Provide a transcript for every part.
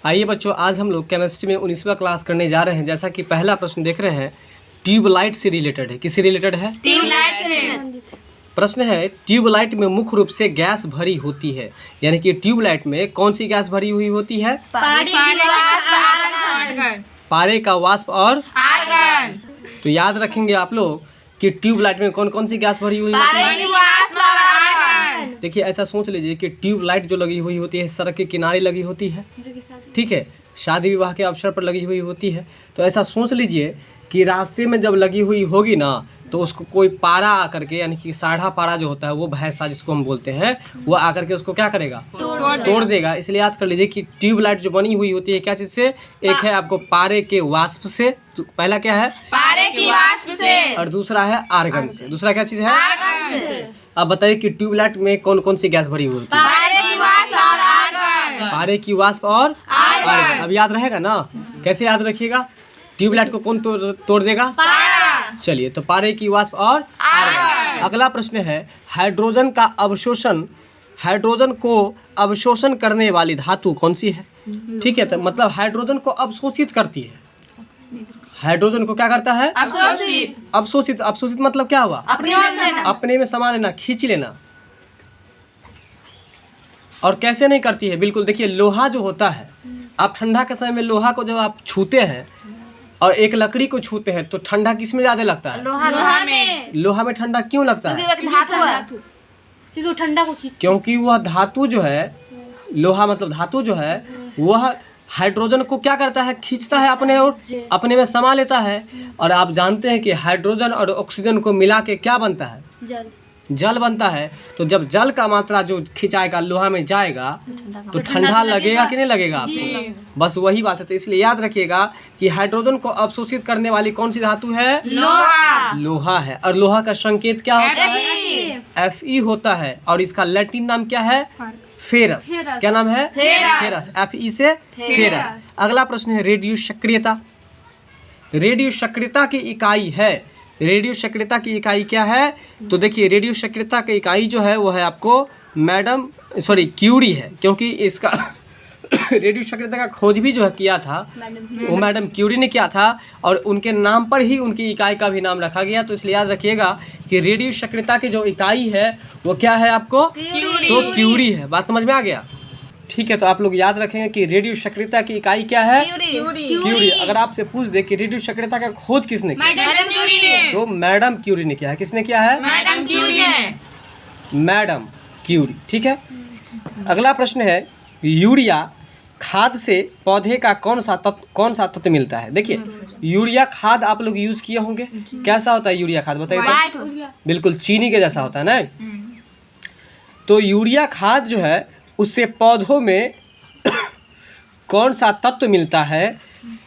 आइए बच्चों, आज हम लोग केमिस्ट्री में 19वां क्लास करने जा रहे हैं। जैसा कि पहला प्रश्न देख रहे हैं, ट्यूबलाइट से रिलेटेड है। किससे रिलेटेड है? ट्यूबलाइट से। प्रश्न है, ट्यूबलाइट में मुख्य रूप से गैस भरी होती है, यानी कि ट्यूबलाइट में कौन सी गैस भरी हुई होती है? पारे का वाष्प और आर्गन। तो याद रखेंगे आप लोग कि ट्यूबलाइट में कौन कौन सी गैस भरी हुई होती है। देखिए, ऐसा सोच लीजिए कि ट्यूबलाइट जो लगी हुई होती है सड़क के किनारे लगी होती है, ठीक है, शादी विवाह के अवसर पर लगी हुई होती है। तो ऐसा सोच लीजिए कि रास्ते में जब लगी हुई होगी ना, तो उसको कोई पारा आकर के, यानी कि साढ़ा पारा जो होता है, वो भैंसा जिसको हम बोलते हैं, वो आकर के उसको क्या करेगा? तोड़ देगा। इसलिए याद कर लीजिए कि ट्यूबलाइट जो बनी हुई होती है क्या चीज से? एक है आपको पारे के वाष्प से, तो पहला क्या है? पारे की वाष्प से। और दूसरा है आर्गन से। दूसरा क्या चीज है? आर्गन से। अब बताइए कि ट्यूबलाइट में कौन कौन सी गैस भरी हुई होती है? पारे की वाष्प और आर्गन। पारे की वाष्प और आर्गन। अब याद रहेगा ना? कैसे याद रखिएगा? ट्यूबलाइट को कौन तोड़ देगा? पारा। चलिए, तो पारे की वाष्प और आर्गन। अगला प्रश्न है, हाइड्रोजन का अवशोषण, हाइड्रोजन को अवशोषण करने वाली धातु कौन सी है? ठीक है, तो मतलब हाइड्रोजन को अवशोषित करती है। हाइड्रोजन को क्या करता है? अवशोषित। अवशोषित। अवशोषित मतलब क्या हुआ? अपने में समा लेना, खींच लेना। और कैसे नहीं करती है? बिल्कुल देखिए, लोहा जो होता है, आप ठंडा के समय में लोहा को जब आप छूते हैं और एक लकड़ी को छूते हैं, तो ठंडा किस में ज्यादा लगता है? लोहा में। लोहा में ठंडा क्यों लगता है? क्योंकि ठंडा को खींच, क्योंकि वह धातु जो है, लोहा मतलब धातु जो है, वह हाइड्रोजन को क्या करता है? खींचता है अपने ओर, अपने में समा लेता है। और आप जानते हैं कि हाइड्रोजन और ऑक्सीजन को मिला के क्या बनता है? जल बनता है। तो जब जल का मात्रा जो खिंचाएगा लोहा में जाएगा, तो ठंडा लगेगा कि नहीं लगेगा आपको? बस वही बात है। तो इसलिए याद रखिएगा कि हाइड्रोजन को अवशोषित करने वाली कौन सी धातु है? लोहा। लोहा है। और लोहा का संकेत क्या होता है? Fe होता है। और इसका लैटिन नाम क्या है? फेरस। क्या नाम है? फेरस। Fe से फेरस। अगला प्रश्न है, रेडियो सक्रियता। रेडियो सक्रियता की इकाई है, रेडियो सक्रियता की इकाई क्या है? तो देखिए, रेडियो सक्रियता की इकाई जो है वो है आपको क्यूरी है, क्योंकि इसका रेडियो सक्रियता का खोज भी जो है किया था वो मैडम क्यूरी ने किया था, और उनके नाम पर ही उनकी इकाई का भी नाम रखा गया। तो इसलिए याद रखिएगा कि रेडियो सक्रियता की जो इकाई है वो क्या है आपको? तो क्यूरी है। बात समझ में आ गया? ठीक है, तो आप लोग याद रखेंगे कि रेडियो सक्रियता की इकाई क्या है? क्यूरी। अगर आपसे पूछ दे कि रेडियो सक्रियता का खोज किसने किया, तो मैडम क्यूरी ने किया है। किसने किया है? Madam Curie. ठीक है। अगला प्रश्न है, यूरिया खाद से पौधे का कौन सा तत्व मिलता है? देखिए, यूरिया खाद आप लोग यूज किए होंगे। कैसा होता है यूरिया खाद? बताइए तो। बिल्कुल चीनी के जैसा होता है ना। तो यूरिया खाद जो है, उससे पौधों में कौन सा तत्व मिलता है?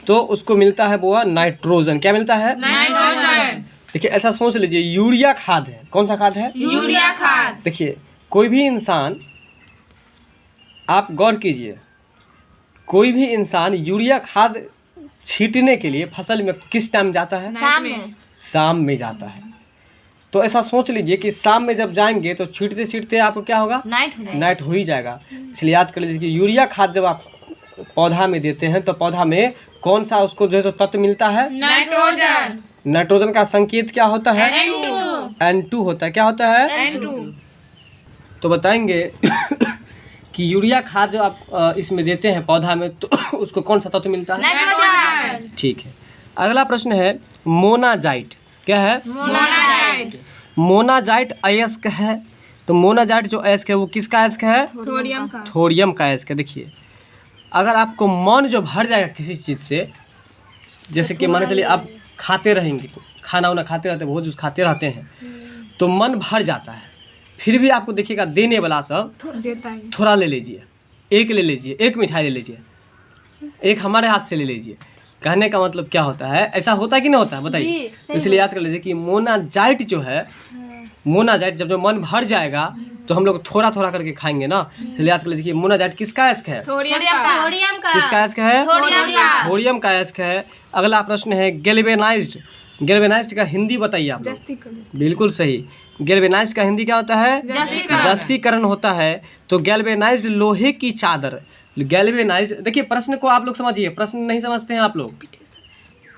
तो उसको मिलता है वो नाइट्रोजन। क्या मिलता है? नाइट्रोजन। देखिए, ऐसा सोच लीजिए, यूरिया खाद है। कौन सा खाद है? यूरिया खाद। देखिए, कोई भी इंसान, आप गौर कीजिए, कोई भी इंसान यूरिया खाद छींटने के लिए फसल में किस टाइम जाता है? शाम में जाता है। तो ऐसा सोच लीजिए कि शाम में जब जाएंगे तो छींटते छींटते आपको क्या होगा? नाइट हो ही जाएगा। इसलिए याद कर लीजिए कि यूरिया खाद जब आप पौधा में देते हैं, तो पौधा में कौन सा उसको जो है तत्व मिलता है? नाइट्रोजन। नाइट्रोजन का संकेत क्या होता है? N2 होता है। क्या होता है? N2। तो बताएंगे कि यूरिया खाद जो आप इसमें देते हैं पौधा में, तो उसको कौन सा तत्व मिलता है? नाइट्रोजन। ठीक है। अगला प्रश्न है, मोनाजाइट। क्या है? मोनाजाइट अयस्क है। तो मोनाजाइट जो अयस्क है वो किसका अयस्क है? थोरियम का अयस्क है। देखिए, अगर आपको मन जो भर जाएगा किसी चीज़ से, जैसे कि मान चलिए आप खाते रहेंगे, तो खाना वाना खाते रहते हैं, बहुत खाते रहते हैं, तो मन भर जाता है, फिर भी आपको देखिएगा देने वाला सब थोड़ा ले लीजिए, एक ले लीजिए, एक मिठाई ले लीजिए, एक हमारे हाथ से ले लीजिए। कहने का मतलब क्या होता है? ऐसा होता है कि नहीं होता है? बताइए। इसलिए याद कर लीजिए कि मोनाजाइट जो है, मोनाजाइट जब जो मन भर जाएगा तो हम लोग थोड़ा थोड़ा करके खाएंगे ना। इसलिए याद कर लीजिए कि मोनाजाइट किसका अयस्क है? किसका अयस्क है? थोरियम का अयस्क है। अगला प्रश्न है, गैल्वेनाइज्ड। गैल्वेनाइज्ड का हिंदी बताइए आप लोग। बिल्कुल सही। गैल्वेनाइज्ड का हिंदी क्या होता है? जस्तीकरण होता है। तो गैल्वेनाइज्ड लोहे की चादर, गैल्वेनाइज्ड, देखिए प्रश्न को आप लोग समझिए, प्रश्न नहीं समझते हैं आप लोग,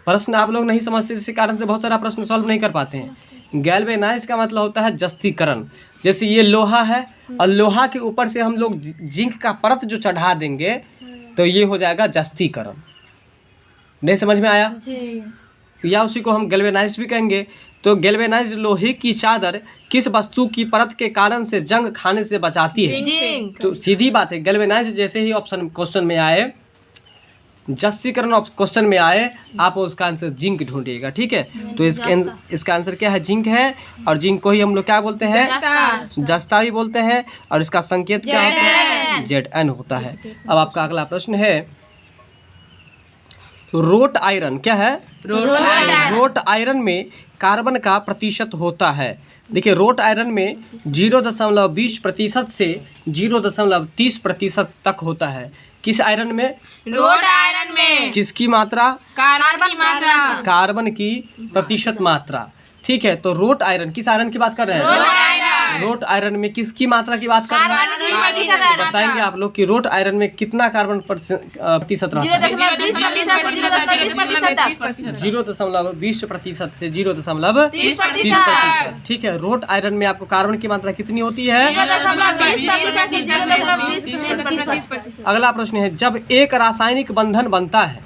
प्रश्न आप लोग नहीं समझते, जिसके कारण से बहुत सारा प्रश्न सॉल्व नहीं कर पाते हैं। गैल्वेनाइज्ड का मतलब होता है जस्तीकरण। जैसे ये लोहा है और लोहा के ऊपर से हम लोग जिंक का परत जो चढ़ा देंगे तो ये हो जाएगा जस्तीकरण। नहीं समझ में आया? या उसी को हम गैल्वेनाइज्ड भी कहेंगे। तो गैल्वेनाइज्ड लोहे की चादर किस वस्तु की परत के कारण से जंग खाने से बचाती है? जिंक। तो सीधी बात है, गैल्वेनाइज्ड जैसे ही ऑप्शन क्वेश्चन में आए, जस्तीकरण क्वेश्चन में आए, आप उसका आंसर जिंक ढूंढिएगा, ठीक है। तो इसका आंसर क्या है? जिंक है। और जिंक को ही हम लोग क्या बोलते हैं? जस्ता भी बोलते हैं। और इसका संकेत क्या होता है? Zn होता है। अब आपका अगला प्रश्न है, रोट आयरन क्या है? रोट आयरन में कार्बन का प्रतिशत होता है। देखिए रोट आयरन में 0.20% से 0.30% तक होता है। किस आयरन में? रोट आयरन में। किसकी मात्रा? कार्बन की मात्रा। कार्बन की प्रतिशत मात्रा, ठीक है। तो रोट आयरन, किस आयरन की बात कर रहे हैं? रोट आयरन में किसकी मात्रा की बात कर रहे हैं? बताएंगे आप लोग कि रोट आयरन में कितना कार्बन प्रतिशत रहता है? 0.20% से 0.30%, ठीक है। रोट आयरन में आपको कार्बन की मात्रा कितनी होती है? 0.20%। अगला प्रश्न है, जब एक रासायनिक बंधन बनता है,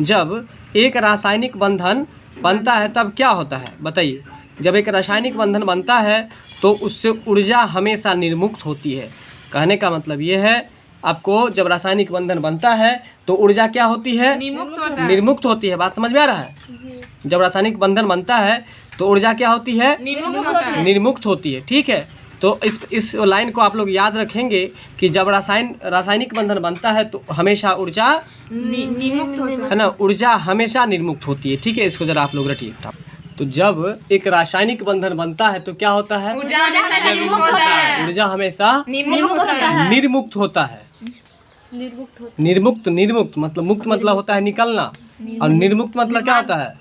जब एक रासायनिक बंधन बनता है तब क्या होता है? बताइए। जब एक रासायनिक बंधन बनता है तो उससे ऊर्जा हमेशा निर्मुक्त होती है। कहने का मतलब ये है आपको, जब रासायनिक बंधन बनता है तो ऊर्जा क्या होती है? निर्मुक्त होती है। बात समझ में आ रहा है? जब रासायनिक बंधन बनता है तो ऊर्जा क्या होती है? निर्मुक्त होती है, ठीक है। तो इस लाइन को आप लोग याद रखेंगे कि जब रासायनिक बंधन बनता है तो हमेशा ऊर्जा निर्मुक्त है ना, ऊर्जा हमेशा निर्मुक्त होती है, ठीक है। इसको जरा आप लोग रटिए। तो जब एक रासायनिक बंधन बनता है तो क्या होता है? ऊर्जा हमेशा निर्मुक्त होता है। निर्मुक्त मतलब मुक्त मतलब होता है निकलना, और निर्मुक्त मतलब क्या होता है?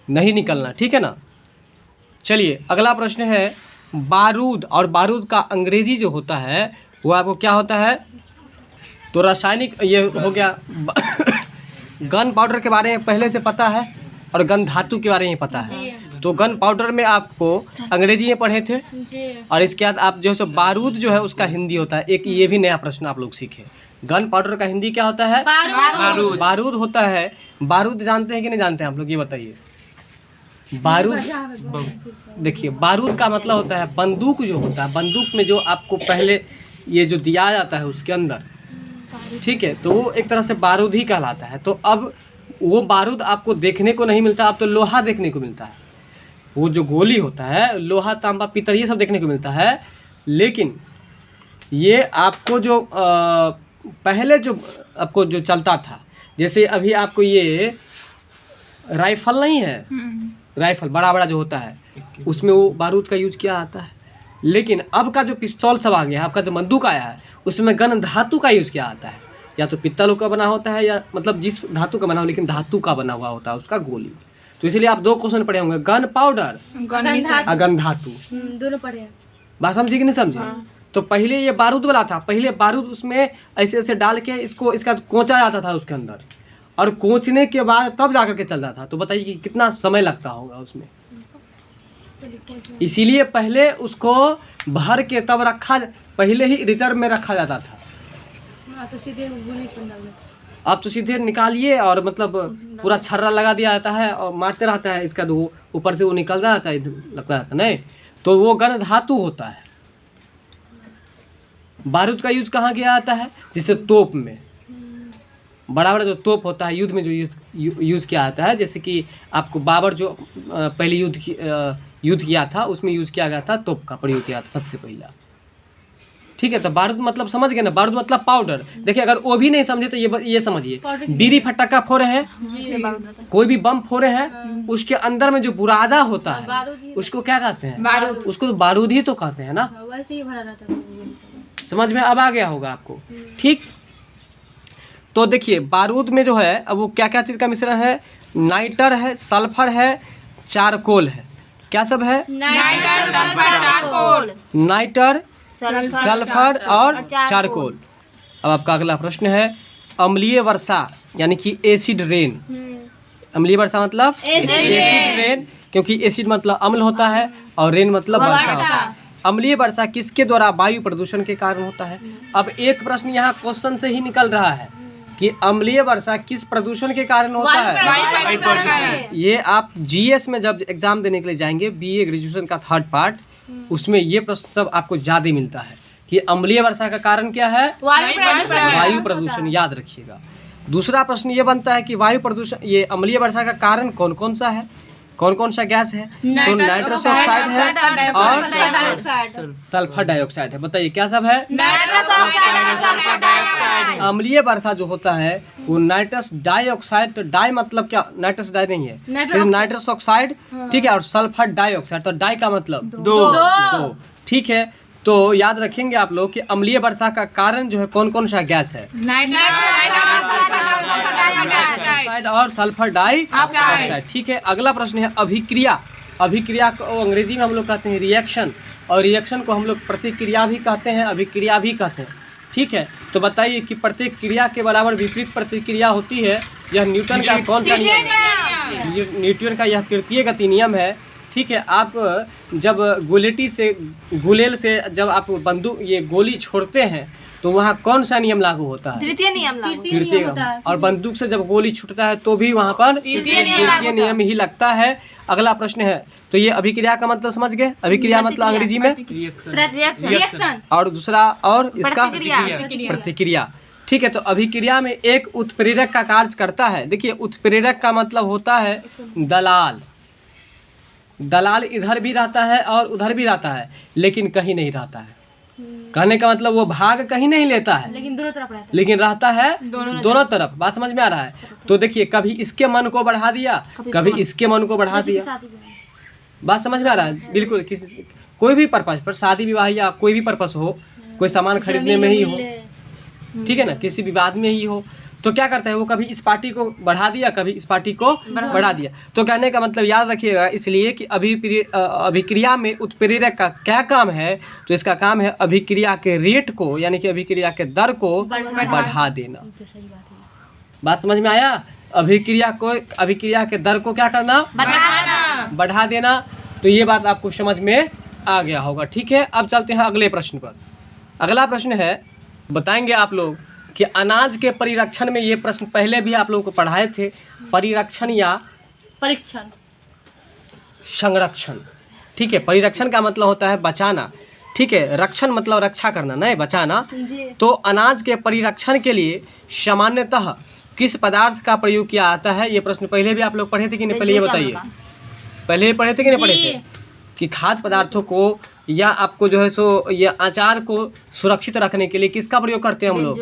नहीं निकलना, ठीक है ना। चलिए अगला प्रश्न है, बारूद, और बारूद का अंग्रेजी जो होता है वो आपको क्या होता है? तो रासायनिक, ये हो गया गन पाउडर के बारे में पहले से पता है और गन धातु के बारे में पता है। तो गन पाउडर में आपको अंग्रेजी में पढ़े थे, और इसके बाद आप जो है बारूद जो है उसका हिंदी होता है। एक ये भी नया प्रश्न आप लोग सीखे, गन पाउडर का हिंदी क्या होता है? बारूद होता है। बारूद जानते हैं कि नहीं जानते हैं आप लोग? ये बताइए। बारूद, देखिए बारूद का मतलब होता है बंदूक जो होता है, बंदूक में जो आपको पहले ये जो दिया जाता है उसके अंदर, ठीक है, तो वो एक तरह से बारूद ही कहलाता है। तो अब वो बारूद आपको देखने को नहीं मिलता, अब तो लोहा देखने को मिलता है। वो जो गोली होता है, लोहा तांबा पीतल ये सब देखने को मिलता है। लेकिन ये आपको जो पहले जो आपको जो चलता था, जैसे अभी आपको ये राइफल नहीं है, राइफल बड़ा बड़ा जो होता है उसमें वो बारूद का यूज किया जाता है। लेकिन अब का जो पिस्तौल सब आ गया है, आपका जो बंदूक आया है, उसमें गन धातु का यूज किया जाता है। या तो पित्तल का बना होता है, या मतलब जिस धातु का बना हो, लेकिन धातु का बना हुआ होता है उसका गोली। तो इसलिए आप दो क्वेश्चन पढ़े होंगे, गन पाउडर और गन धातु, दोनों पढ़े। बात समझे कि नहीं समझे? तो पहले ये बारूद वाला था, पहले बारूद उसमें ऐसे ऐसे डाल के इसको इसका कोंचा जाता था उसके अंदर, और कोंचने के बाद तब जाकर के चलता था। तो बताइए कि कितना समय लगता होगा उसमें। इसीलिए पहले उसको भर के तब रखा, पहले ही रिजर्व में रखा जाता था। तो सीधे गोली पर डाल देते। अब तो सीधे निकालिए और मतलब पूरा छर्रा लगा दिया जाता है और मारते रहता है, इसका तो ऊपर से वो निकल जाता है, लगता रहता नहीं। तो वो गन धातु होता है। बारूद का यूज कहाँ किया जाता है? जैसे तोप में, बड़ा बड़ा जो तोप होता है युद्ध में जो यूज किया जाता है। जैसे कि आपको बाबर जो पहले युद्ध किया था उसमें यूज किया गया था, तोप का प्रयोग किया था सबसे पहला, ठीक है। तो बारूद मतलब समझ गए ना, बारूद मतलब पाउडर। देखिए अगर वो भी नहीं समझे तो ये समझिए, बीड़ी फटाका फोड़े हैं, कोई भी बम फोड़े हैं, उसके अंदर में जो बुरादा होता है उसको क्या कहते हैं? बारूद। उसको तो बारूद ही तो कहते हैं ना, वैसे ही भरा रहता है। समझ में अब आ गया होगा आपको, ठीक। तो देखिए बारूद में जो है अब वो क्या क्या चीज़ का मिश्रण है? नाइटर है, सल्फर है, चारकोल है। क्या सब है? Nitre, sulphur, charcoal. Nitre, sulphur और चारकोल, अब आपका अगला प्रश्न है अम्लीय वर्षा यानी कि एसिड रेन। अम्लीय वर्षा मतलब एसिड रेन, क्योंकि एसिड मतलब अम्ल होता है और रेन मतलब वर्षा होता है। अम्लीय वर्षा किसके द्वारा? वायु प्रदूषण के कारण होता है। अब एक प्रश्न यहाँ क्वेश्चन से ही निकल रहा है कि अम्लीय वर्षा किस प्रदूषण के कारण होता है। ये आप जीएस में जब एग्जाम देने के लिए जाएंगे, बीए ग्रेजुएशन का 3rd पार्ट, उसमें ये प्रश्न सब आपको ज्यादा मिलता है कि अम्लीय वर्षा का कारण क्या है? वायु प्रदूषण, याद रखिएगा। दूसरा प्रश्न ये बनता है कि वायु प्रदूषण, ये अम्लीय वर्षा का कारण कौन कौन सा है, कौन कौन सा गैस है? तो नाइट्रस ऑक्साइड है और सल्फर डाइऑक्साइड है। बताइए क्या सब है? अम्लीय वर्षा जो होता है वो नाइट्रस डाइऑक्साइड, तो डाई मतलब क्या? नाइट्रस डाई नहीं है, सिर्फ नाइट्रस ऑक्साइड, ठीक है, और सल्फर डाइऑक्साइड, तो डाई का मतलब दो, ठीक है। तो याद रखेंगे आप लोग कि अम्लीय वर्षा का कारण जो है कौन कौन सा गैस है? डाइऑक्साइड और सल्फर डाइऑक्साइड, ठीक है। अगला प्रश्न है अभिक्रिया। अभिक्रिया को अंग्रेजी में हम लोग कहते हैं रिएक्शन, और रिएक्शन को हम लोग प्रतिक्रिया भी कहते हैं, अभिक्रिया भी कहते हैं, ठीक है। तो बताइए कि प्रतिक्रिया के बराबर विपरीत प्रतिक्रिया होती है। यह न्यूटन का कौन सा नियम है? ये न्यूटन का यह तृतीय गति नियम है, ठीक है। आप जब गुलेल से जब आप बंदूक ये गोली छोड़ते हैं तो वहाँ कौन सा नियम लागू होता है? तृतीय नियम तृतीय। और बंदूक से जब गोली छूटता है तो भी वहाँ पर तृतीय नियम ही लगता है। अगला प्रश्न है, तो ये अभिक्रिया का मतलब समझ गए? अभिक्रिया मतलब अंग्रेजी में रिएक्शन, और दूसरा और इसका प्रतिक्रिया, ठीक है। तो अभिक्रिया में एक उत्प्रेरक का कार्य करता है। देखिए उत्प्रेरक का मतलब होता है दलाल। दलाल इधर भी रहता है और उधर भी रहता है, लेकिन कहीं नहीं रहता है। कहने का मतलब वो भाग कहीं नहीं लेता है, लेकिन दोनों तरफ रहता है, लेकिन रहता है दोनों तरफ। बात समझ में आ रहा है? तो देखिए कभी इसके मन को बढ़ा दिया, कभी इसके मन को बढ़ा दिया। बात समझ में आ रहा है? बिल्कुल। किसी कोई भी पर्पस पर, शादी विवाह या कोई भी पर्पस हो, कोई सामान खरीदने में ही हो, ठीक है ना, किसी विवाद में ही हो, तो क्या करता है वो कभी इस पार्टी को बढ़ा दिया, कभी इस पार्टी को बढ़ा दिया। तो कहने का मतलब याद रखिएगा इसलिए कि अभिक्रिया में उत्प्रेरक का क्या काम है? तो इसका काम है अभिक्रिया के रेट को, यानी कि अभिक्रिया के दर को बढ़ा देना। बात समझ में आया? अभिक्रिया के दर को क्या करना? बढ़ा देना। तो ये बात आपको समझ में आ गया होगा, ठीक है। अब चलते हैं अगले प्रश्न पर। अगला प्रश्न है, बताएंगे आप लोग कि अनाज के परिरक्षण में, ये प्रश्न पहले भी आप लोगों को पढ़ाए थे, परिरक्षण या परीक्षण, संरक्षण, ठीक है। परिरक्षण का मतलब होता है बचाना, ठीक है। रक्षण मतलब रक्षा करना, नहीं बचाना। तो अनाज के परिरक्षण के लिए सामान्यतः किस पदार्थ का प्रयोग किया जाता है? ये प्रश्न पहले भी आप लोग पढ़े थे कि नहीं? पहले ये बताइए, पहले ही पढ़े थे कि नहीं पढ़े थे? कि खाद्य पदार्थों को या आपको जो है सो ये अचार को सुरक्षित रखने के लिए किसका प्रयोग करते हैं हम लोग?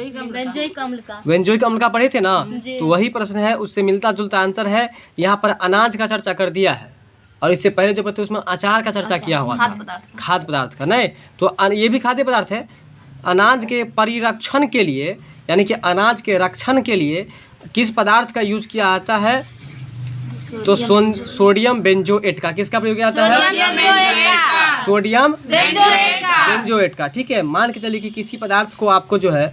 बेंजोइक अम्ल का पढ़े थे ना? तो वही प्रश्न है, उससे मिलता जुलता आंसर है। यहाँ पर अनाज का चर्चा कर दिया है, और इससे पहले जो पढ़ते उसमें अचार का चर्चा किया हुआ था, खाद्य पदार्थ का, नहीं। तो ये भी खाद्य पदार्थ है। अनाज के परिरक्षण के लिए, यानी कि अनाज के रक्षण के लिए किस पदार्थ का यूज किया जाता है? तो सोडियम बेंजोएट का। किसका प्रयोग किया जाता है? सोडियम बेंजोएट का, ठीक है। मान के चलिए कि किसी पदार्थ को आपको जो है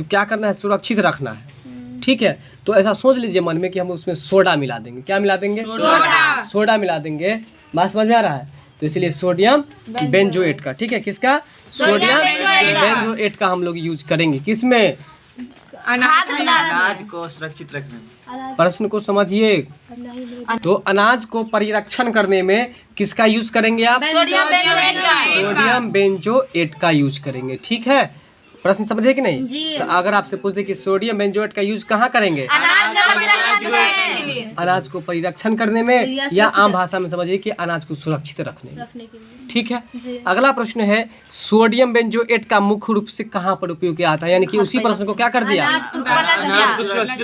क्या करना है? सुरक्षित रखना है, ठीक है। तो ऐसा सोच लीजिए मन में कि हम उसमें सोडा मिला देंगे। क्या मिला देंगे? सोडा मिला देंगे। बात समझ में आ रहा है? तो इसलिए सोडियम बेंजोएट का, ठीक है। किसका? सोडियम बेंजोएट का हम लोग यूज करेंगे। किसमें? अनाज को सुरक्षित रखने में। प्रश्न को समझिए। तो अनाज को परिरक्षण करने में किसका यूज करेंगे आप? सोडियम बेंजोएट का यूज करेंगे, ठीक है। प्रश्न समझे कि नहीं? तो अगर आपसे पूछ दे कि सोडियम बेंजोएट का यूज कहाँ करेंगे? अनाज को परिरक्षण करने में, या आम भाषा में समझिए कि अनाज को सुरक्षित रखने में, ठीक है। अगला प्रश्न है, सोडियम बेंजोएट का मुख्य रूप से कहाँ पर उपयोग किया जाता है? यानी कि उसी प्रश्न को क्या कर दिया?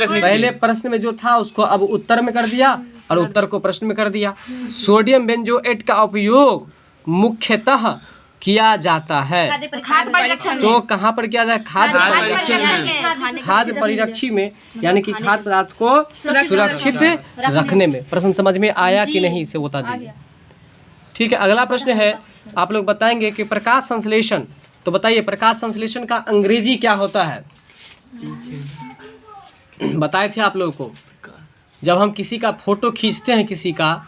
पहले प्रश्न में जो था उसको अब उत्तर में कर दिया, और उत्तर को प्रश्न में कर दिया। सोडियम बेंजोएट का उपयोग मुख्यतः किया जाता है खाद्य परिरक्षण तो कहाँ पर किया जाए? खाद्य परिरक्षी में, यानी कि खाद्य पदार्थ को सुरक्षित रखने में। प्रश्न समझ में आया कि नहीं, इसे बता दीजिए, ठीक है। अगला प्रश्न है, आप लोग बताएंगे कि प्रकाश संश्लेषण। तो बताइए प्रकाश संश्लेषण का अंग्रेजी क्या होता है? बताए थे आप लोगों को, जब हम किसी का फोटो खींचते हैं किसी का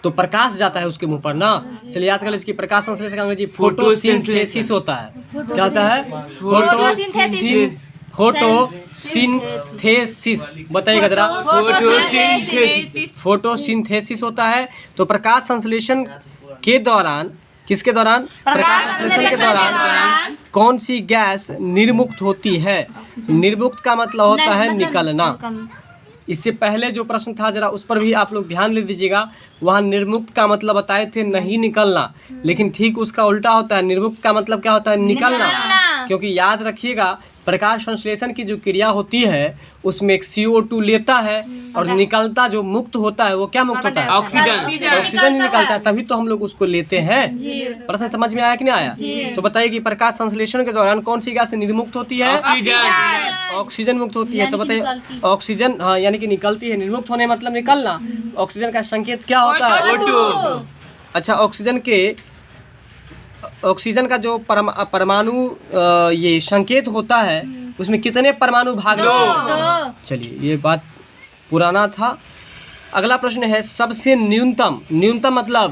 तो प्रकाश जाता है उसके मुंह पर ना, इसलिए याद कर लीजिए कि प्रकाश संश्लेषण का अंग्रेजी फोटोसिंथेसिस होता है। क्या होता है? फोटोसिंथेसिस। बताइएगा जरा। फोटोसिंथेसिस होता है। तो प्रकाश संश्लेषण के दौरान, किसके दौरान? प्रकाश संश्लेषण के दौरान कौन सी गैस निर्मुक्त होती है? निर्मुक्त का मतलब होता है निकलना। इससे पहले जो प्रश्न था जरा उस पर भी आप लोग ध्यान दे दीजिएगा। वहाँ निर्मुक्त का मतलब बताए थे नहीं निकलना, लेकिन ठीक उसका उल्टा होता है। निर्मुक्त का मतलब क्या होता है? निकलना। क्योंकि याद रखिएगा प्रकाश संश्लेषण की जो क्रिया होती है उसमें एक CO2 लेता है और निकलता जो मुक्त होता है वो क्या मुक्त होता है? ऑक्सीजन निकलता है, तभी तो हम लोग उसको लेते हैं। प्रश्न समझ में आया कि नहीं आया? तो बताइए कि प्रकाश संश्लेषण के दौरान कौन सी गैस निर्मुक्त होती है? ऑक्सीजन मुक्त होती है। तो बताइए ऑक्सीजन, हाँ, यानी कि निकलती है। निर्मुक्त होने मतलब निकलना। ऑक्सीजन का संकेत क्या होता है? O2। अच्छा, ऑक्सीजन का जो परमाणु ये संकेत होता है उसमें कितने परमाणु भाग? 2। चलिए, ये बात पुराना था। अगला प्रश्न है सबसे न्यूनतम। न्यूनतम मतलब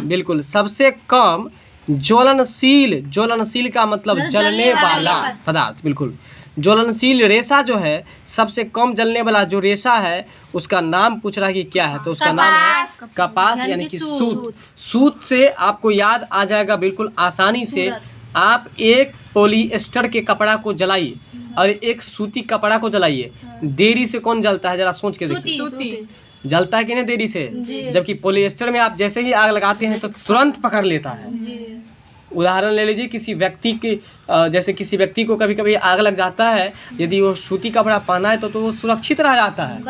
बिल्कुल सबसे कम ज्वलनशील। ज्वलनशील का मतलब जलने वाला पदार्थ। बिल्कुल, ज्वलनशील रेशा जो है, सबसे कम जलने वाला जो रेशा है उसका नाम पूछ रहा है कि क्या है। तो उसका नाम है कपास, यानी कि सूत। सूत से आपको याद आ जाएगा बिल्कुल आसानी से। आप एक पॉलिएस्टर के कपड़ा को जलाइए और एक सूती कपड़ा को जलाइए, देरी से कौन जलता है? जरा सोच के देखिए। जलता है कि नहीं देरी से? जबकि पॉलिएस्टर में आप जैसे ही आग लगाते हैं तो तुरंत पकड़ लेता है। उदाहरण ले लीजिए, किसी व्यक्ति के जैसे किसी व्यक्ति को कभी कभी आग लग जाता है, यदि वो सूती कपड़ा पहना है तो वो सुरक्षित रह जाता है।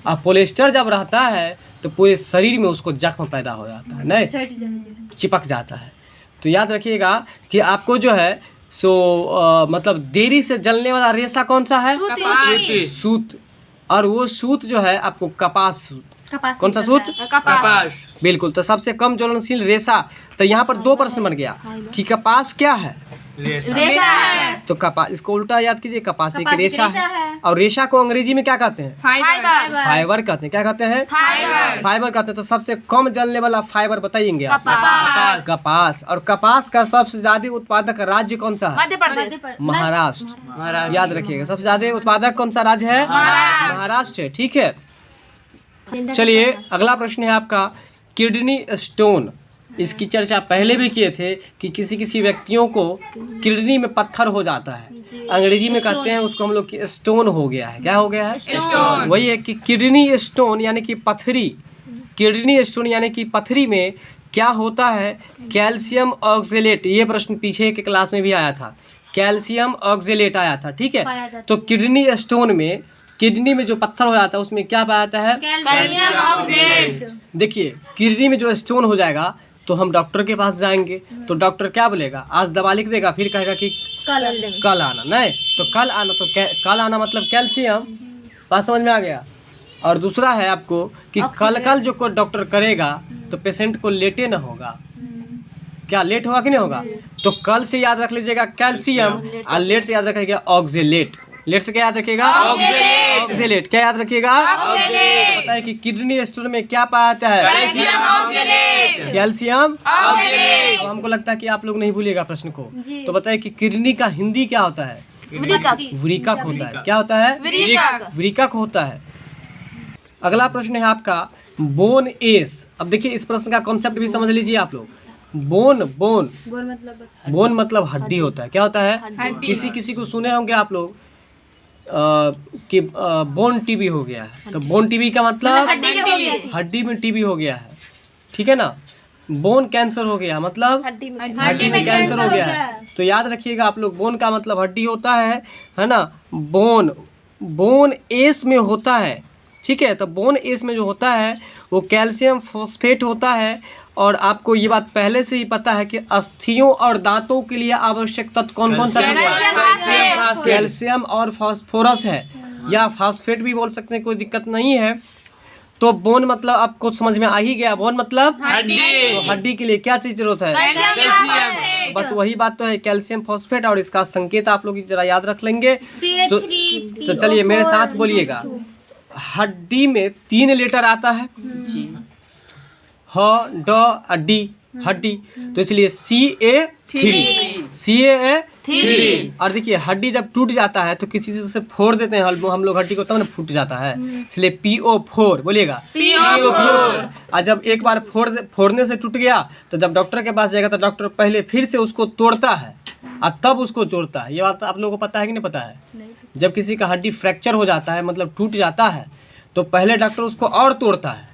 और पॉलिएस्टर जब रहता है तो पूरे शरीर में उसको जख्म पैदा हो जाता है, नहीं चिपक जाता है। तो याद रखिएगा कि आपको जो है मतलब देरी से जलने वाला रेशा कौन सा है? सूत। और वो सूत जो है आपको कपास सूत। कौन सा सूत? कपास। बिल्कुल। तो सबसे कम ज्वलनशील रेशा। तो यहाँ पर 2 प्रश्न बन गया कि कपास क्या है? रेशा है। तो कपास, इसको उल्टा याद कीजिए, कपास एक रेशा है। और रेशा को अंग्रेजी में क्या कहते हैं? फाइबर कहते हैं। क्या कहते हैं? फाइबर कहते हैं। तो सबसे कम जलने वाला फाइबर बताइएंगे आप? कपास। और कपास का सबसे ज्यादा उत्पादक राज्य कौन सा है? मध्य प्रदेश, महाराष्ट्र। याद रखिएगा, सबसे ज्यादा उत्पादक कौन सा राज्य है? महाराष्ट्र है। ठीक है, चलिए अगला प्रश्न है आपका किडनी स्टोन। इसकी चर्चा पहले भी किए थे कि किसी किसी व्यक्तियों को किडनी में पत्थर हो जाता है, अंग्रेजी में कहते हैं उसको हम लोग कि स्टोन हो गया है। क्या हो गया है? स्टोन। वही है कि किडनी स्टोन यानी कि पथरी। किडनी स्टोन यानी कि पथरी में क्या होता है? Calcium oxalate. ये प्रश्न पीछे के क्लास में भी आया था, कैल्शियम ऑक्जेलेट आया था। ठीक है, तो किडनी स्टोन में, किडनी में जो पत्थर हो जाता है उसमें क्या पाया जाता है? Calcium oxalate. देखिए, किडनी में जो स्टोन हो जाएगा तो हम डॉक्टर के पास जाएंगे तो डॉक्टर क्या बोलेगा? आज दवा लिख देगा, फिर कहेगा कि कल आना। नहीं, तो कल आना, तो कल आना मतलब कैल्शियम। बात समझ में आ गया? और दूसरा है आपको कि कल जो को डॉक्टर करेगा तो पेशेंट को लेटे ना होगा। क्या लेट होगा कि नहीं होगा? तो कल से याद रख लीजिएगा कैल्शियम, और लेट से याद रखिएगा ऑक्जेलेट। लेट से क्या याद रखिएगा? ऑक्जेलेट। क्या याद रखिएगा? बताइए कि किडनी स्टोन में क्या पाया जाता है? Calcium oxalate. तो हमको लगता है कि आप लोग नहीं भूलिएगा प्रश्न को। तो बताइए कि किडनी का हिंदी क्या होता है? वृक्क होता है। क्या होता है? वृक्क होता है। अगला प्रश्न है आपका बोन एस। अब देखिए इस प्रश्न का कॉन्सेप्ट भी समझ लीजिए आप लोग। बोन मतलब हड्डी होता है। क्या होता है? किसी किसी को सुने होंगे आप लोग कि बोन टीबी हो गया है। तो बोन टीबी का मतलब हड्डी में टीबी हो गया है। ठीक है ना? बोन कैंसर हो गया मतलब हड्डी में कैंसर हो गया है। तो याद रखिएगा आप लोग, बोन का मतलब हड्डी होता है ना? बोन एस में होता है। ठीक है, तो बोन एस में जो होता है वो कैल्शियम फॉस्फेट होता है। और आपको ये बात पहले से ही पता है कि अस्थियों और दांतों के लिए आवश्यक तत्व कौन कौन सा है? कैल्शियम और फास्फोरस है, या फास्फेट भी बोल सकते हैं, कोई दिक्कत नहीं है। तो बोन मतलब आपको समझ में आ ही गया। बोन मतलब हड्डी। तो हड्डी के लिए क्या चीज जरूरत है? बस वही बात तो है, कैल्शियम फॉस्फेट, और इसका संकेत आप लोग जरा याद रख लेंगे। तो चलिए मेरे साथ बोलिएगा। हड्डी में 3 लेटर आता है, ह ड डी, हड्डी, तो इसलिए CA3। और देखिए हड्डी जब टूट जाता है तो किसी चीज से फोड़ देते हैं हम लोग हड्डी को, तब ना फूट जाता है, इसलिए PO4 बोलिएगा। और जब एक बार फोड़ने से टूट गया तो जब डॉक्टर के पास जाएगा तो डॉक्टर पहले फिर से उसको तोड़ता है और तब उसको जोड़ता है। ये बात आप लोगों को पता है कि नहीं पता है? जब किसी का हड्डी फ्रैक्चर हो जाता है, मतलब टूट जाता है, तो पहले डॉक्टर उसको और तोड़ता है,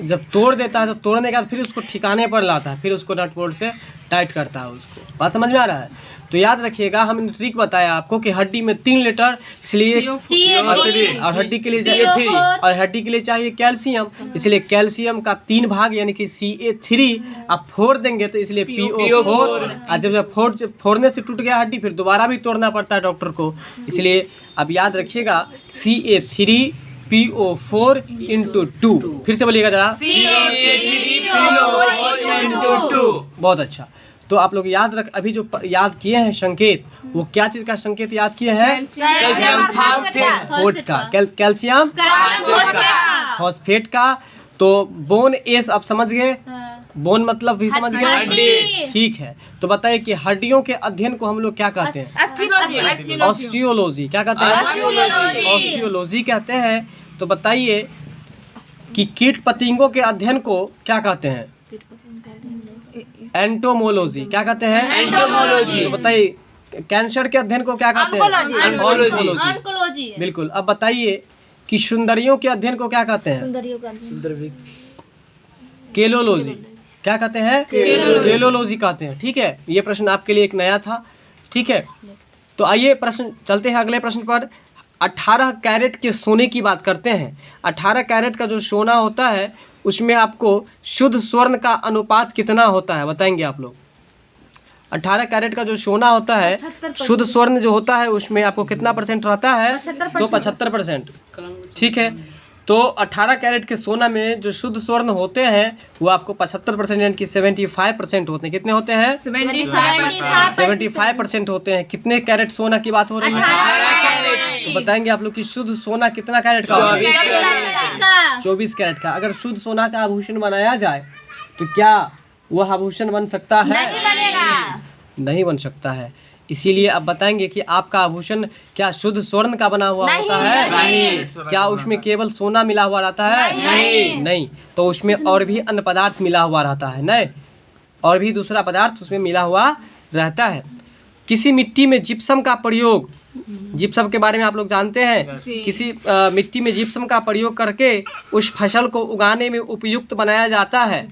जब तोड़ देता है तो तोड़ने के बाद फिर उसको ठिकाने पर लाता है, फिर उसको नट बोल्ट से टाइट करता है उसको। बात समझ में आ रहा है? तो याद रखिएगा, हमने ट्रिक बताया आपको कि हड्डी में 3 लेटर, इसलिए और हड्डी के लिए चाहिए और हड्डी के लिए चाहिए कैल्शियम, इसलिए कैल्शियम का 3 भाग यानी कि CA3 आप फोड़ देंगे तो इसलिए PO4। और जब फोड़ने से टूट गया हड्डी फिर दोबारा भी तोड़ना पड़ता है डॉक्टर को, इसलिए अब याद रखिएगा CA3 PO4 × 2। फिर से बोलिएगा जरा, CA3 PO4 × 2। बहुत अच्छा। तो आप लोग अभी जो याद किए हैं संकेत, वो क्या चीज का संकेत याद किए हैं? कैल्शियम फॉस्फेट का, कैल्शियम फॉस्फेट का। तो बोन एस आप समझ गए, बोन मतलब भी समझ गए, ठीक है। तो बताइए कि हड्डियों के अध्ययन को हम लोग क्या कहते हैं? ऑस्टियोलॉजी। क्या कहते हैं? ऑस्टियोलॉजी कहते हैं। तो बताइए कि कीट पतंगों के अध्ययन को क्या कहते हैं? एंटोमोलॉजी। क्या कहते हैं? एंटोमोलॉजी। तो बताइए कैंसर के अध्ययन को क्या कहते हैं? ऑन्कोलॉजी। बिल्कुल। अब बताइए कि सुंदरियों के अध्ययन को क्या कहते हैं? केलोलॉजी। क्या कहते हैं? केलोलॉजी कहते हैं। ठीक है, ये प्रश्न आपके लिए एक नया था। ठीक है, तो आइए प्रश्न चलते हैं अगले प्रश्न पर। 18 कैरेट के सोने की बात करते हैं। 18 कैरेट का जो सोना होता है उसमें आपको शुद्ध स्वर्ण का अनुपात कितना होता है बताएंगे आप लोग? 18 कैरेट का जो सोना होता है, शुद्ध स्वर्ण जो होता है उसमें आपको कितना % रहता है? तो 75%। ठीक है, तो 18 कैरेट के सोना में जो शुद्ध स्वर्ण होते हैं वो आपको 75% यानी कि 75% होते हैं। कितने होते हैं? 75% होते हैं। कितने कैरेट सोना की बात हो रही है? तो बताएंगे आप लोग कि शुद्ध सोना कितना कैरेट का? 24 कैरेट का। अगर शुद्ध सोना का आभूषण बनाया जाए तो क्या वह आभूषण बन सकता है? नहीं बन सकता है। इसीलिए अब बताएंगे कि आपका आभूषण क्या शुद्ध स्वर्ण का बना हुआ होता है? नहीं। क्या उसमें केवल सोना मिला हुआ रहता है? नहीं। तो उसमें और भी अन्य पदार्थ मिला हुआ रहता है। नहीं, और भी दूसरा पदार्थ उसमें मिला हुआ रहता है। किसी मिट्टी में जिप्सम का प्रयोग, जिप्सम के बारे में आप लोग जानते हैं, किसी मिट्टी में जिप्सम का प्रयोग करके उस फसल को उगाने में उपयुक्त बनाया जाता है।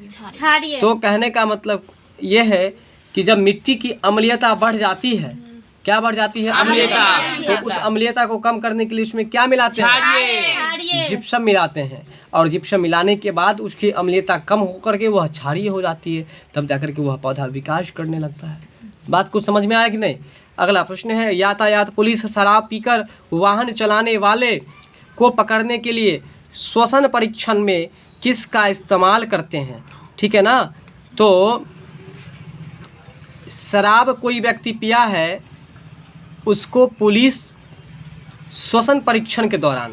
तो कहने का मतलब ये है कि जब मिट्टी की अम्लीयता बढ़ जाती है, क्या बढ़ जाती है? अम्लीयता। तो उस अम्लीयता को कम करने के लिए उसमें क्या मिलाते हैं? जिप्सम मिलाते हैं। और जिप्सम मिलाने के बाद उसकी अम्लीयता कम होकर के वह क्षारीय हो जाती है, तब जाकर के वह पौधा विकास करने लगता है। बात कुछ समझ में आया कि नहीं? अगला प्रश्न है, यातायात पुलिस शराब पीकर वाहन चलाने वाले को पकड़ने के लिए श्वसन परीक्षण में किसका इस्तेमाल करते हैं? ठीक है ना, तो शराब कोई व्यक्ति पिया है, उसको पुलिस श्वसन परीक्षण के दौरान,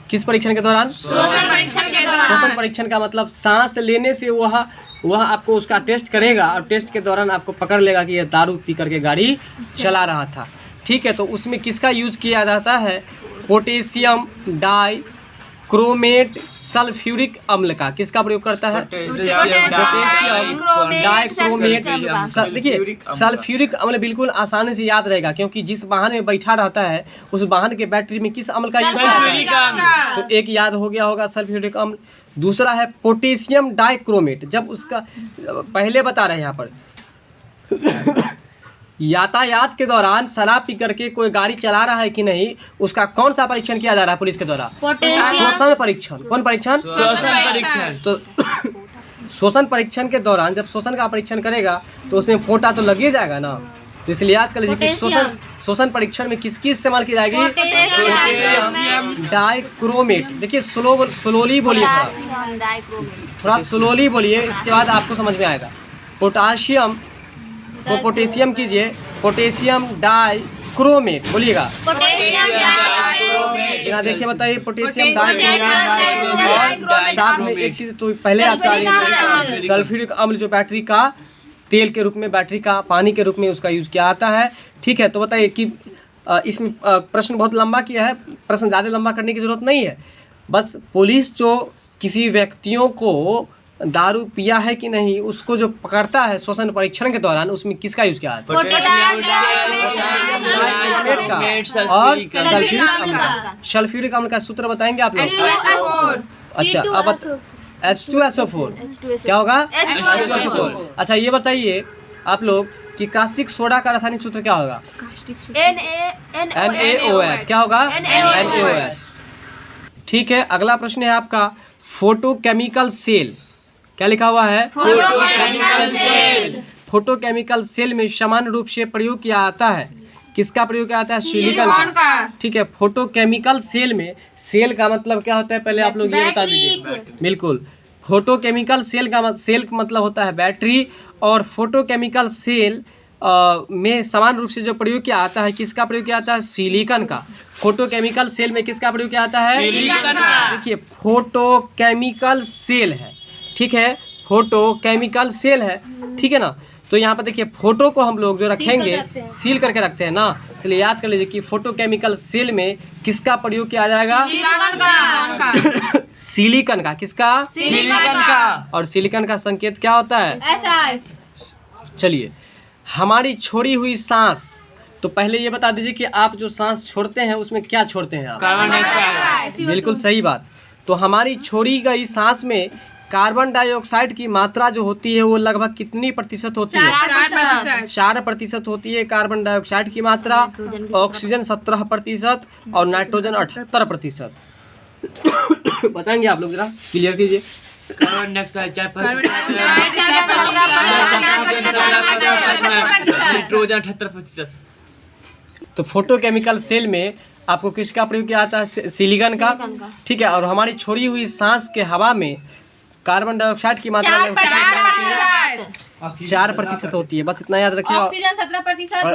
किस परीक्षण के दौरान? श्वसन परीक्षण का मतलब सांस लेने से वह आपको उसका टेस्ट करेगा और टेस्ट के दौरान आपको पकड़ लेगा कि यह दारू पी करके गाड़ी चला रहा था। ठीक है, तो उसमें किसका यूज किया जाता है? पोटेशियम डाइक्रोमेट सल्फ्यूरिक अम्ल का। किसका प्रयोग करता है? Potassium dichromate. देखिए सल्फ्यूरिक अम्ल बिल्कुल आसानी से याद रहेगा, क्योंकि जिस वाहन में बैठा रहता है उस वाहन के बैटरी में किस अम्ल का यूज होता है? तो एक याद हो गया होगा सल्फ्यूरिक अम्ल। दूसरा है पोटेशियम डाइक्रोमेट। जब उसका पहले बता रहे हैं यहाँ पर यातायात के दौरान शराब पी करके कोई गाड़ी चला रहा है कि नहीं, उसका कौन सा परीक्षण किया जा रहा है पुलिस के द्वारा? श्वसन परीक्षण। कौन परीक्षण? श्वसन परीक्षण। तो श्वसन परीक्षण के दौरान जब श्वसन का परीक्षण करेगा तो उसमें पोटा तो लग ही जाएगा ना। तो इसलिए याद कर लीजिए कि श्वसन परीक्षण में किसकी इस्तेमाल की जाएगी? Potassium dichromate. देखिए स्लोली बोलिए, थोड़ा स्लोली बोलिए, इसके बाद आपको समझ में आएगा। पोटाशियम तो पोटेशियम कीजिए, पोटेशियम डाइक्रोमेट, बोलिएगा। यहाँ देखिए बताइए, पोटेशियम डाइक्रोमेट और साथ में एक चीज़ तो पहले आता है सल्फ्यूरिक अम्ल, जो बैटरी का तेल के रूप में, बैटरी का पानी के रूप में उसका यूज़ किया आता है। ठीक है, तो बताइए कि इसमें प्रश्न बहुत लंबा किया है, प्रश्न ज़्यादा लंबा करने की ज़रूरत नहीं है। बस पुलिस जो किसी व्यक्तियों को दारू पिया है कि नहीं उसको जो पकड़ता है श्वसन परीक्षण के दौरान, उसमें किसका यूज़ किया जाता है? और सल्फ्यूरिक अम्ल का। सल्फ्यूरिक अम्ल का सूत्र बताएंगे आप लोग? अच्छा, अब H2SO4 क्या होगा? H2SO4। अच्छा, ये बताइए आप लोग कि कास्टिक सोडा का रासायनिक सूत्र क्या होगा? NaOH। क्या होगा? NaOH। ठीक है, अगला प्रश्न है आपका, फोटोकेमिकल सेल। क्या लिखा हुआ है? Photochemical cell. फोटोकेमिकल सेल में समान रूप से प्रयोग किया जाता है, किसका प्रयोग किया जाता है? सिलिकॉन का। ठीक है, फोटोकेमिकल सेल में, सेल का मतलब क्या होता है पहले आप लोग ये बता दीजिए। बिल्कुल, फोटोकेमिकल सेल का मतलब होता है बैटरी, और फोटोकेमिकल सेल में समान रूप से जो प्रयोग किया जाता है, किसका प्रयोग किया जाता है? सिलिकॉन का। फोटोकेमिकल सेल में किसका प्रयोग किया जाता है? सिलिकॉन का। देखिए, फोटोकेमिकल सेल है, ठीक है, फोटोकेमिकल सेल है, ठीक है ना। तो यहाँ पर देखिए, फोटो को हम लोग जो रखेंगे सील करके रखते हैं ना, इसलिए याद कर लीजिए कि फोटोकेमिकल सेल में किसका प्रयोग किया जाएगा? सिलिकॉन का। किसका? सिलिकॉन का। और सिलिकॉन का संकेत क्या होता है? चलिए, हमारी छोड़ी हुई सांस, तो पहले ये बता दीजिए कि आप जो सांस छोड़ते हैं उसमें क्या छोड़ते हैं आप? Carbon dioxide. बिल्कुल सही बात। तो हमारी छोड़ी गई सांस में कार्बन डाइऑक्साइड की मात्रा जो होती है वो लगभग कितनी प्रतिशत होती है? 4% होती है कार्बन डाइऑक्साइड की मात्रा, ऑक्सीजन 17% और नाइट्रोजन 78%। बताएंगे आप लोग, जरा क्लियर कीजिए। Carbon dioxide 4%, nitrogen 78%। तो फोटोकेमिकल सेल में आपको किसका प्रयोग किया जाता है? सिलिकॉन का। ठीक है, और हमारी छोड़ी हुई सांस के हवा में कार्बन डाइऑक्साइड की मात्रा 4% होती है, बस इतना याद रखिए। ऑक्सीजन 17%।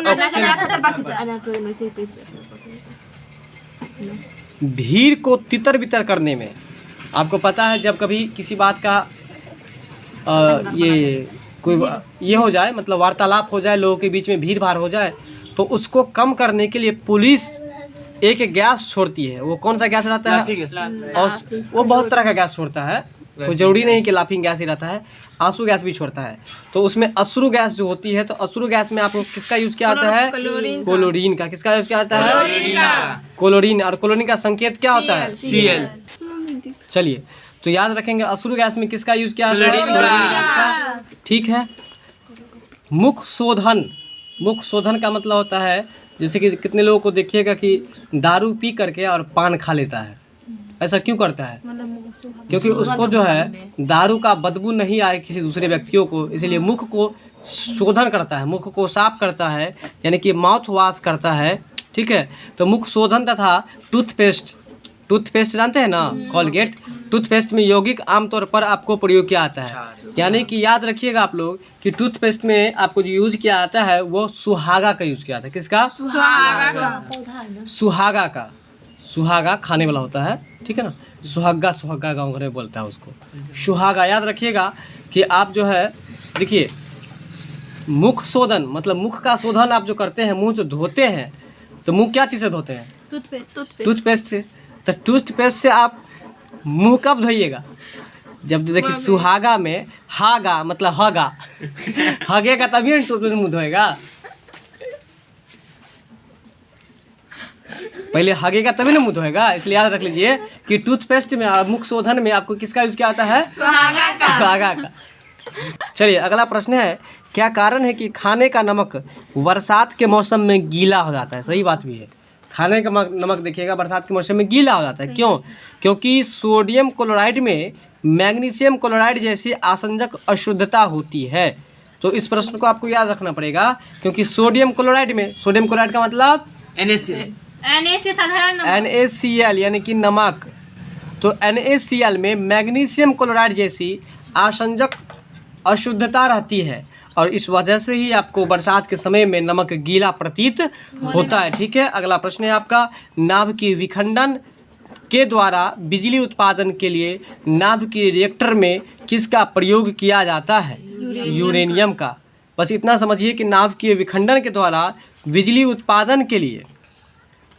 भीड़ को तितर बितर करने में, आपको पता है जब कभी किसी बात का ये हो जाए, मतलब वार्तालाप हो जाए, लोगों के बीच में भीड़ भाड़ हो जाए, तो उसको कम करने के लिए पुलिस एक गैस छोड़ती है। वो कौन सा गैस रहता है? और वो बहुत तरह का गैस छोड़ता है, कोई जरूरी नहीं कि लाफिंग गैस ही रहता है, आंसू गैस भी छोड़ता है। तो उसमें अश्रु गैस जो होती है, तो अश्रु गैस में आपको किसका यूज किया जाता है? क्लोरीन का। किसका यूज किया जाता है? क्लोरीन। और क्लोरीन का संकेत क्या होता है? Cl। चलिए, तो याद रखेंगे अश्रु गैस में किसका यूज किया जाता है? क्लोरीन गैस का। ठीक है, मुख शोधन। मुख शोधन का मतलब होता है, जैसे कि कितने लोगों को देखिएगा कि दारू पी करके और पान खा लेता है। ऐसा क्यों करता है? क्योंकि उसको जो है दारू का बदबू नहीं आए किसी दूसरे व्यक्तियों को, इसलिए मुख को शोधन करता है, मुख को साफ करता है, यानी कि माउथ वॉश करता है। ठीक है, तो मुख शोधन तथा टूथपेस्ट, टूथपेस्ट जानते हैं ना, कॉलगेट, टूथपेस्ट में यौगिक आमतौर पर आपको प्रयोग किया जाता है। यानी कि याद रखिएगा आप लोग कि टूथपेस्ट में आपको जो यूज किया जाता है वो सुहागा का यूज किया जाता है। किसका? सुहागा का। सुहागा खाने वाला होता है, ठीक है ना, सुहागा, सुहागा गाँव घर में बोलता है उसको, सुहागा। याद रखिएगा कि आप जो है, देखिए, मुख शोधन मतलब मुख का शोधन आप जो करते हैं, मुंह जो धोते हैं, तो मुंह क्या चीज़ से धोते हैं? टूथपेस्ट से। तो टूथपेस्ट से आप मुंह कब धोइएगा? जब देखिए सुहागा में हागा मतलब हगा हगेगा तभी ना टूथपेस्ट मुंह धोएगा। पहले हगेगा तभी ना मुंह धोएगा, इसलिए याद रख लीजिए कि टूथपेस्ट में और मुख शोधन में आपको किसका यूज किया जाता है? सुहागा का। चलिए, अगला प्रश्न है, क्या कारण है कि खाने का नमक बरसात के मौसम में गीला हो जाता है? सही बात भी है, खाने का नमक देखिएगा बरसात के मौसम में गीला हो जाता है। क्यों? क्योंकि सोडियम क्लोराइड में मैग्नीशियम क्लोराइड जैसी आसंजक अशुद्धता होती है। तो इस प्रश्न को आपको याद रखना पड़ेगा, क्योंकि सोडियम क्लोराइड में, सोडियम क्लोराइड का मतलब NaCl यानी कि नमक। तो NaCl में मैग्नीशियम क्लोराइड जैसी आसंजक अशुद्धता रहती है, और इस वजह से ही आपको बरसात के समय में नमक गीला प्रतीत होता है। ठीक है, अगला प्रश्न है आपका, नाभ के विखंडन के द्वारा बिजली उत्पादन के लिए नाभ के रिएक्टर में किसका प्रयोग किया जाता है? यूरेनियम का। बस इतना समझिए कि नाभ के विखंडन के द्वारा बिजली उत्पादन के लिए,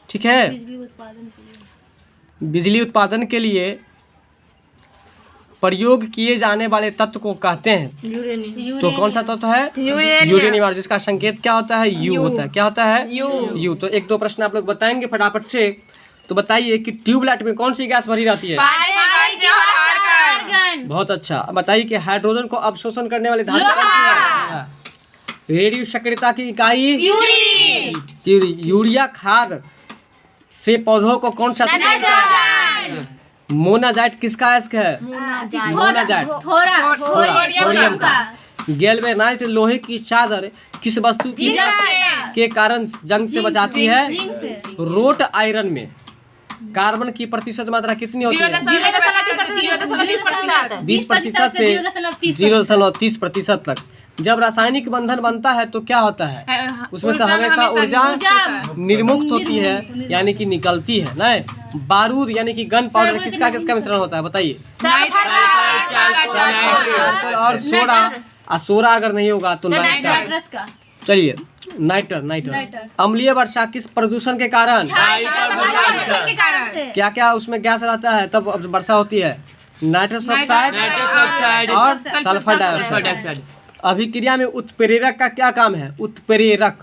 ठीक है, बिजली उत्पादन के लिए प्रयोग किए जाने वाले तत्व को कहते हैं। तो कौन सा तत्व है? यूरेनियम। और जिसका संकेत क्या होता है? यू होता है। क्या होता है? यू। तो एक दो प्रश्न आप लोग बताएंगे फटाफट से। तो बताइए कि ट्यूबलाइट में कौन सी गैस भरी रहती है? बहुत अच्छा। अब बताइए कि हाइड्रोजन को अवशोषण करने वाले धातु कौन सी है? रेडियो सक्रियता की इकाई यूरिया खाद से पौधों को कौन सा? मोनाजाइट किसका अयस्क है? मोनाजाइट थोरियम का। गैल्वेनाइज्ड लोहे की चादर किस वस्तु के कारण जंग से बचाती है? रोट आयरन में कार्बन की प्रतिशत मात्रा कितनी होती है? 20% से 0.30% तक। जब रासायनिक बंधन बनता है तो क्या होता है? उसमें से हमेशा ऊर्जा निर्मुक्त होती है, यानी कि निकलती है ना। बारूद यानी कि गन पाउडर किसका किसका मिश्रण होता है? बताइए। और सोडा अगर नहीं होगा तो नाइट्रस का। चलिए, नाइटर। अम्लीय वर्षा किस प्रदूषण के कारण? क्या क्या उसमें गैस रहता है तब वर्षा होती है? नाइट्रस ऑक्साइड और सल्फर डाइऑक्साइड। अभिक्रिया में उत्प्रेरक का क्या काम है? उत्प्रेरक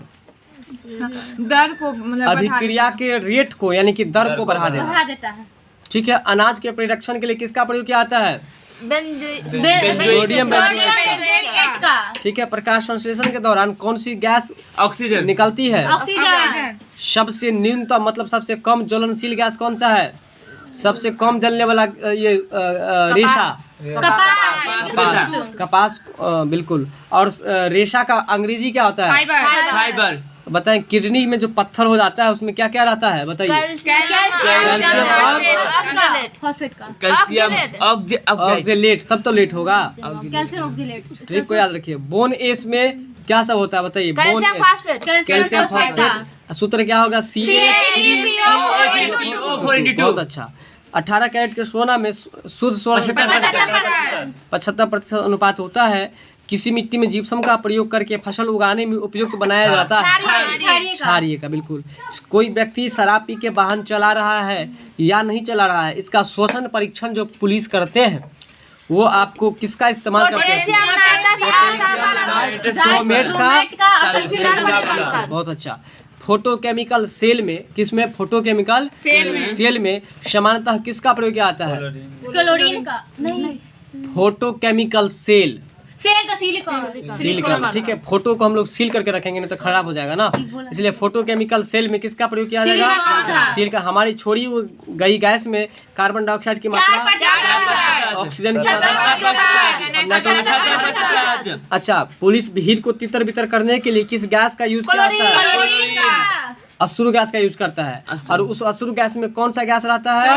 दर को मतलब अभिक्रिया के रेट को यानी कि दर को बढ़ा देता है। ठीक है, अनाज के परिरक्षण के लिए किसका प्रयोग किया जाता है? सोडियम बेंजोएट का। ठीक है, प्रकाश संश्लेषण के दौरान कौन सी गैस ऑक्सीजन निकलती है? ऑक्सीजन। सबसे न्यूनतम मतलब सबसे कम ज्वलनशील गैस कौन सा है? सबसे कम जलने वाला ये रेशा कपास बिल्कुल। और रेशा का अंग्रेजी क्या होता है? फाइबर। बताएं, किडनी में जो पत्थर हो जाता है उसमें क्या क्या रहता है? बताइए। Calcium oxalate. तब तो लेट होगा। Calcium oxalate. ट्रिक को याद रखिए। बोन एस में क्या सब होता है? बताइए। Calcium phosphate. सूत्र क्या होगा? बहुत अच्छा। 18 कैरेट के सोना में शुद्ध स्वर्ण 75% अनुपात होता है। किसी मिट्टी में जिप्सम का प्रयोग करके फसल उगाने में उपयुक्त बनाया जाता है? क्षारीय का। बिल्कुल। कोई व्यक्ति शराब पी के वाहन चला रहा है या नहीं चला रहा है, इसका श्वसन परीक्षण जो पुलिस करते हैं वो आपको किसका इस्तेमाल करते हैं? बहुत अच्छा। फोटोकेमिकल सेल में, किसमें? फोटोकेमिकल सेल में सामान्यतः किसका प्रयोग किया जाता है? क्लोरीन का। नहीं, फोटोकेमिकल सेल सेल का सिलिकॉन। सिलिकॉन। ठीक है, फोटो को हम लोग सील करके रखेंगे नहीं तो खराब हो जाएगा ना, इसलिए फोटोकेमिकल सेल में किसका प्रयोग किया जाएगा? सील का। हमारी छोड़ी गई गैस में कार्बन डाइऑक्साइड की मात्रा, ऑक्सीजन की मात्रा। अच्छा, पुलिस भीड़ को तितर बितर करने के लिए किस गैस का यूज किया जाता है? अश्रु गैस का यूज करता है। और उस अश्रु गैस में कौन सा गैस रहता है?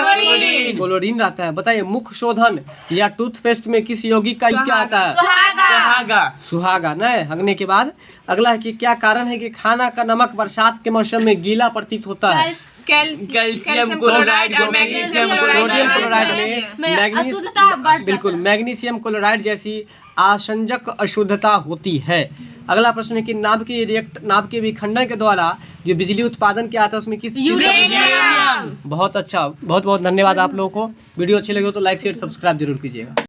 क्लोरीन रहता है। बताइए, मुख शोधन या टूथपेस्ट में किस यौगिक का यूज किया जाता है? सुहागा। नहीं, हगने के बाद। अगला है कि क्या कारण है कि खाना का नमक बरसात के मौसम में गीला प्रतीत होता है? कैल्शियम क्लोराइड और मैग्नीशियम क्लोराइड। बिल्कुल, मैग्नीशियम क्लोराइड जैसी आसंजक अशुद्धता होती है। अगला प्रश्न है कि नाभ के विखंडन के द्वारा जो बिजली उत्पादन किया जाता है उसमें किस? यूरेनियम। बहुत अच्छा, बहुत बहुत धन्यवाद आप लोगों को। वीडियो अच्छी लगी हो तो लाइक शेयर सब्सक्राइब जरूर कीजिएगा।